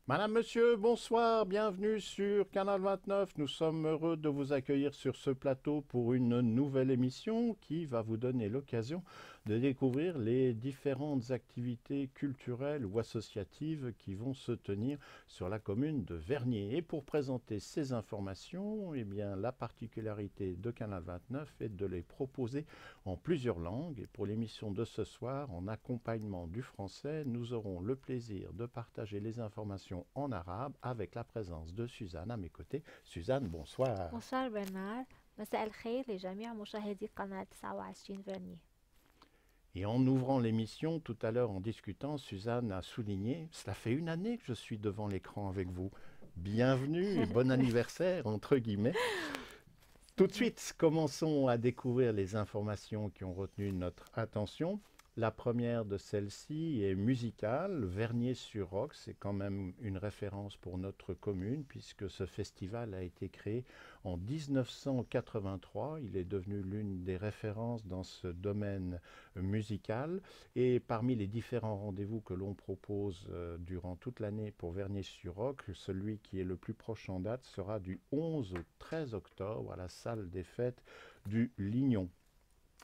Madame, Monsieur, bonsoir, bienvenue sur Canal 29. Nous sommes heureux de vous accueillir sur ce plateau pour une nouvelle émission qui va vous donner l'occasion de découvrir les différentes activités culturelles ou associatives qui vont se tenir sur la commune de Vernier. Et pour présenter ces informations, eh bien, la particularité de Canal 29 est de les proposer en plusieurs langues. Et pour l'émission de ce soir, en accompagnement du français, nous aurons le plaisir de partager les informations en arabe avec la présence de Suzanne à mes côtés. Suzanne, bonsoir. مسار برنار. مساء الخير لجميع مشاهدي قناة 29 فيرني. Et en ouvrant l'émission, tout à l'heure en discutant, Suzanne a souligné, cela fait une année que je suis devant l'écran avec vous. Bienvenue et bon anniversaire, entre guillemets. Tout de suite, commençons à découvrir les informations qui ont retenu notre attention. La première de celles-ci est musicale. Vernier-sur-Roc, c'est quand même une référence pour notre commune puisque ce festival a été créé en 1983. Il est devenu l'une des références dans ce domaine musical. Et parmi les différents rendez-vous que l'on propose durant toute l'année pour Vernier-sur-Roc, celui qui est le plus proche en date sera du 11 au 13 octobre à la salle des fêtes du Lignon.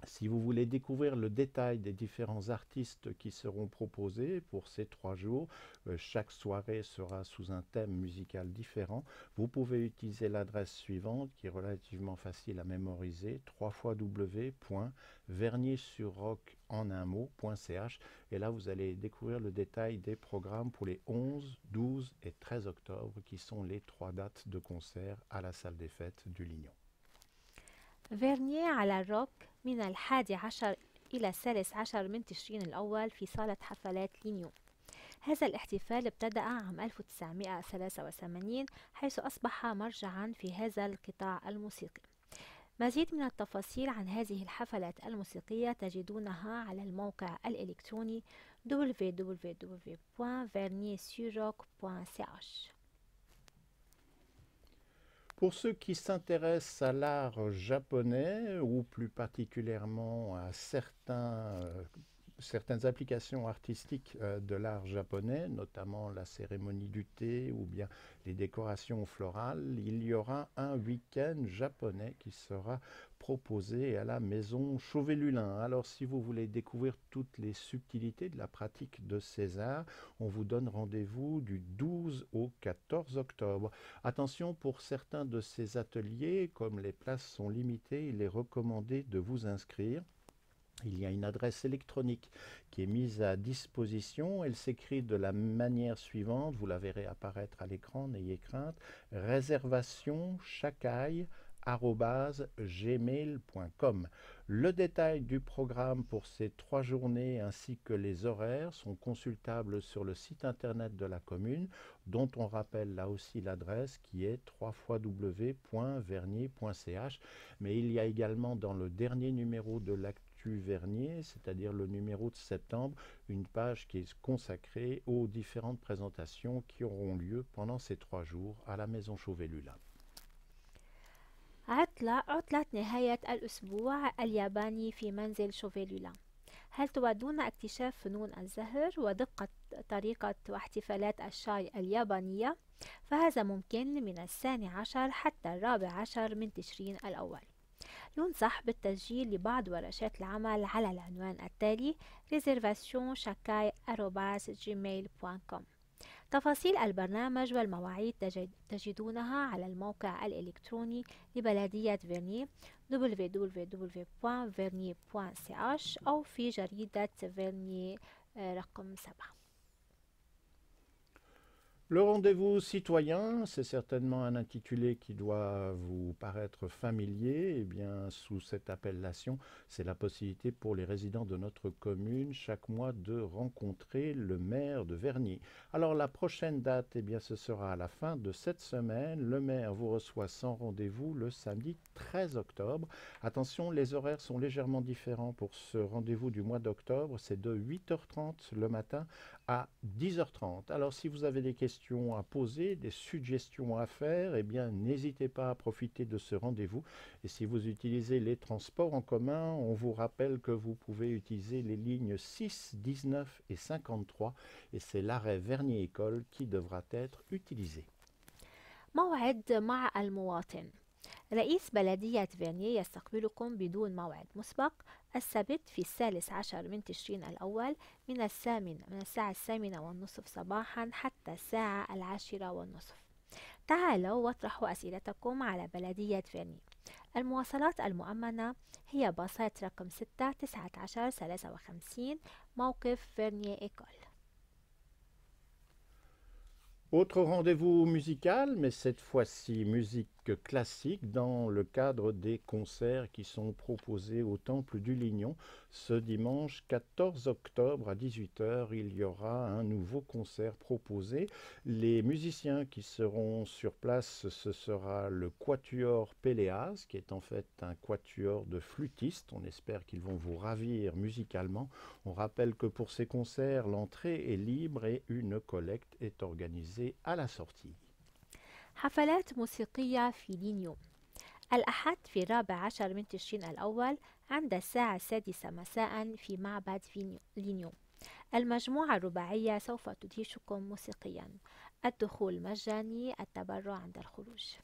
Si vous voulez découvrir le détail des différents artistes qui seront proposés pour ces 3 jours, chaque soirée sera sous un thème musical différent. Vous pouvez utiliser l'adresse suivante qui est relativement facile à mémoriser, www.verniersurroc en un mot.ch, et là vous allez découvrir le détail des programmes pour les 11, 12 et 13 octobre qui sont les 3 dates de concert à la salle des fêtes du Lignon. فيرني على الروك من 11 إلى 13 من تشرين الأول في صالة حفلات لينيو. هذا الاحتفال ابتدأ عام 1983 حيث أصبح مرجعا في هذا القطاع الموسيقي. مزيد من التفاصيل عن هذه الحفلات الموسيقية تجدونها على الموقع الإلكتروني www.verniersurroc.ch. Pour ceux qui s'intéressent à l'art japonais ou plus particulièrement à certaines applications artistiques de l'art japonais, notamment la cérémonie du thé ou bien les décorations florales, il y aura un week-end japonais qui sera proposé à la maison Chauvet-Lulin. Alors si vous voulez découvrir toutes les subtilités de la pratique de ces arts, on vous donne rendez-vous du 12 au 14 octobre. Attention, pour certains de ces ateliers, comme les places sont limitées, il est recommandé de vous inscrire. Il y a une adresse électronique qui est mise à disposition. Elle s'écrit de la manière suivante, vous la verrez apparaître à l'écran, n'ayez crainte, réservation chacaille@gmail.com. Le détail du programme pour ces 3 journées ainsi que les horaires sont consultables sur le site internet de la commune, dont on rappelle là aussi l'adresse qui est www.vernier.ch. Mais il y a également dans le dernier numéro de l'actu Vernier, c'est-à-dire le numéro de septembre, une page qui est consacrée aux différentes présentations qui auront lieu pendant ces 3 jours à la maison Chauvet-Lulin. عطلة نهاية الأسبوع الياباني في منزل شوفيلولا. هل تودون اكتشاف فنون الزهر ودقة طريقة واحتفالات الشاي اليابانية؟ فهذا ممكن من 12 حتى 14 من تشرين الأول. ينصح بالتسجيل لبعض ورشات العمل على العنوان التالي reservation@gmail.com. تفاصيل البرنامج والمواعيد تجدونها على الموقع الإلكتروني لبلدية فيرني www.vernier.ch أو في جريدة فيرني رقم 7. Le rendez-vous citoyen, c'est certainement un intitulé qui doit vous paraître familier. Eh bien, sous cette appellation, c'est la possibilité pour les résidents de notre commune chaque mois de rencontrer le maire de Vernier. Alors, la prochaine date, eh bien, ce sera à la fin de cette semaine. Le maire vous reçoit sans rendez-vous le samedi 13 octobre. Attention, les horaires sont légèrement différents pour ce rendez-vous du mois d'octobre. C'est de 8h30 le matin à 10h30. Alors, si vous avez des questions, questions à poser, des suggestions à faire, eh bien, n'hésitez pas à profiter de ce rendez-vous. Et si vous utilisez les transports en commun, on vous rappelle que vous pouvez utiliser les lignes 6, 19 et 53, et c'est l'arrêt Vernier-École qui devra être utilisé. موعد مع المواطن. رئيس بلدية فيرنيي يستقبلكم بدون موعد مسبق السبت في 13 من تشرين الأول من الساعة 8:30 صباحا حتى الساعة 10:30. تعالوا واطرحوا أسئلتكم على بلدية فيرني. المواصلات المؤمنة هي باصات رقم 6 19 53 موقف فيرنيي إيكول. Autre rendez-vous musical, mais cette fois-ci musique classique dans le cadre des concerts qui sont proposés au Temple du Lignon. Ce dimanche 14 octobre à 18h, il y aura un nouveau concert proposé. Les musiciens qui seront sur place, ce sera le Quatuor Péléas, qui est en fait un quatuor de flûtistes. On espère qu'ils vont vous ravir musicalement. On rappelle que pour ces concerts, l'entrée est libre et une collecte est organisée à la sortie. حفلات موسيقية في لينيو. الأحد في 14 من تشرين الأول عند الساعة 6 مساء في معبد لينيو. المجموعة الرباعية سوف تدهشكم موسيقيا. الدخول مجاني، التبرع عند الخروج.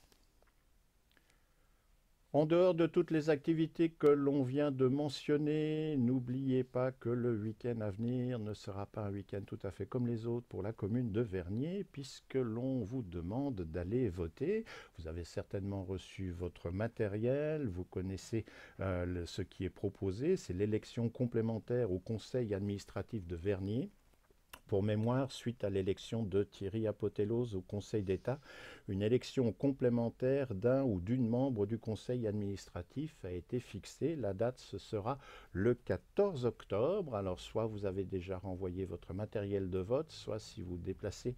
En dehors de toutes les activités que l'on vient de mentionner, n'oubliez pas que le week-end à venir ne sera pas un week-end tout à fait comme les autres pour la commune de Vernier, puisque l'on vous demande d'aller voter. Vous avez certainement reçu votre matériel, vous connaissez ce qui est proposé, c'est l'élection complémentaire au conseil administratif de Vernier. Pour mémoire, suite à l'élection de Thierry Apotelos au Conseil d'État, une élection complémentaire d'un ou d'une membre du Conseil administratif a été fixée. La date, ce sera le 14 octobre. Alors, soit vous avez déjà renvoyé votre matériel de vote, soit si vous déplacez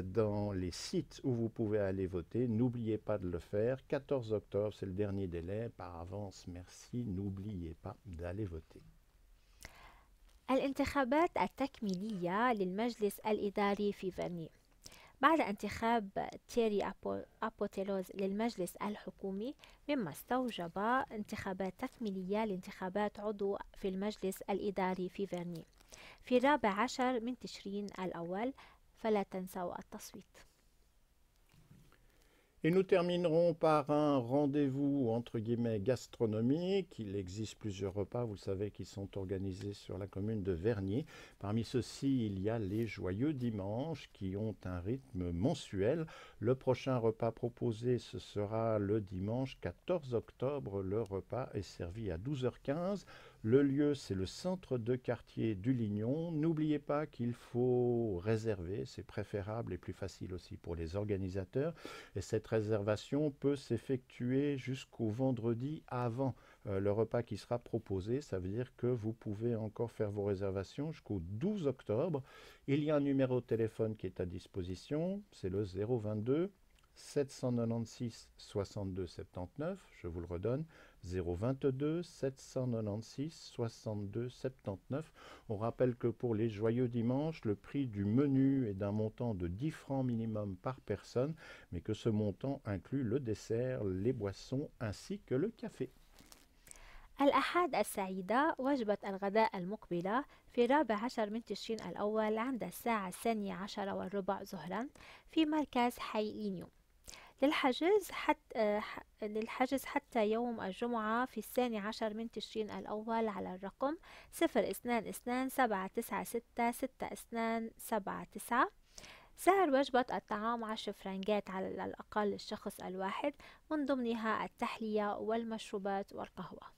dans les sites où vous pouvez aller voter, n'oubliez pas de le faire. 14 octobre, c'est le dernier délai. Par avance, merci. N'oubliez pas d'aller voter. الانتخابات التكميلية للمجلس الإداري في فيرني. بعد انتخاب تيري أبوتيلوز للمجلس الحكومي، مما استوجب انتخابات تكميلية لانتخابات عضو في المجلس الإداري في فيرني في 14 من تشرين الأول، فلا تنسوا التصويت. Et nous terminerons par un rendez-vous entre guillemets gastronomique. Il existe plusieurs repas, vous le savez, qui sont organisés sur la commune de Vernier. Parmi ceux-ci, il y a les Joyeux Dimanches qui ont un rythme mensuel. Le prochain repas proposé, ce sera le dimanche 14 octobre. Le repas est servi à 12h15. Le lieu, c'est le centre de quartier du Lignon. N'oubliez pas qu'il faut réserver, c'est préférable et plus facile aussi pour les organisateurs. Et cette réservation peut s'effectuer jusqu'au vendredi avant le repas qui sera proposé. Ça veut dire que vous pouvez encore faire vos réservations jusqu'au 12 octobre. Il y a un numéro de téléphone qui est à disposition, c'est le 022 796 62 79. Je vous le redonne. 022 796 62 79. On rappelle que pour les Joyeux Dimanches, le prix du menu est d'un montant de 10 francs minimum par personne, mais que ce montant inclut le dessert, les boissons ainsi que le café. الأحد السعيدة وجبة الغداء المقبلة في 14 من تشرين الأول عند الساعة 12:15 ظهرا في مركز حي لينيو. للحجز حتى يوم الجمعة في 12 من تشرين الأول على الرقم 022 796 6279. سعر وجبة الطعام 10 فرنجات على الأقل للشخص الواحد، من ضمنها التحلية والمشروبات والقهوة.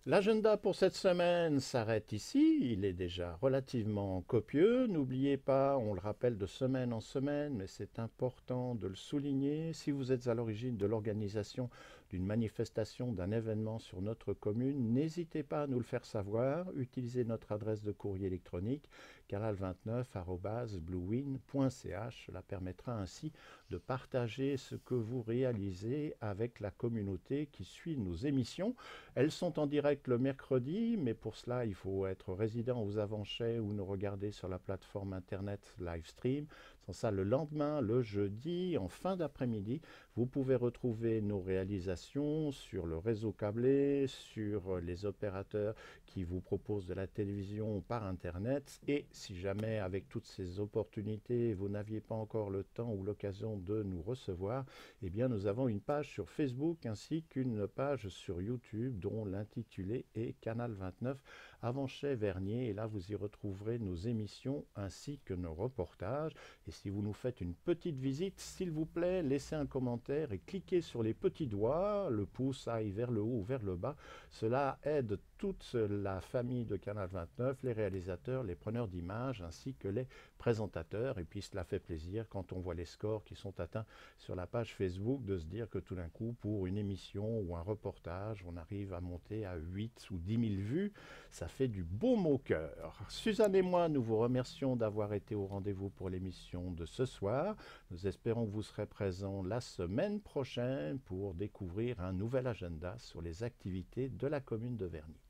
L'agenda pour cette semaine s'arrête ici, il est déjà relativement copieux. N'oubliez pas, on le rappelle de semaine en semaine, mais c'est important de le souligner. Si vous êtes à l'origine de l'organisation d'une manifestation, d'un événement sur notre commune, n'hésitez pas à nous le faire savoir. Utilisez notre adresse de courrier électronique canal29@bluewin.ch. Cela permettra ainsi de partager ce que vous réalisez avec la communauté qui suit nos émissions. Elles sont en direct le mercredi, mais pour cela, il faut être résident aux Avanchets ou nous regarder sur la plateforme internet Livestream. Sans ça, le lendemain, le jeudi, en fin d'après-midi, vous pouvez retrouver nos réalisations sur le réseau câblé, sur les opérateurs qui vous proposent de la télévision par Internet. Et si jamais, avec toutes ces opportunités, vous n'aviez pas encore le temps ou l'occasion de nous recevoir, eh bien, nous avons une page sur Facebook ainsi qu'une page sur YouTube dont l'intitulé est Canal 29 Avanchets-Vernier. Et là, vous y retrouverez nos émissions ainsi que nos reportages. Et si vous nous faites une petite visite, s'il vous plaît, laissez un commentaire et cliquez sur les petits doigts, le pouce aille vers le haut ou vers le bas. Cela aide toute la famille de Canal 29, les réalisateurs, les preneurs d'images ainsi que les présentateurs. Et puis cela fait plaisir quand on voit les scores qui sont atteints sur la page Facebook de se dire que tout d'un coup, pour une émission ou un reportage, on arrive à monter à 8 ou 10 000 vues. Ça fait du baume au cœur. Suzanne et moi, nous vous remercions d'avoir été au rendez-vous pour l'émission de ce soir. Nous espérons que vous serez présents la semaine prochaine pour découvrir un nouvel agenda sur les activités de la commune de Vernier.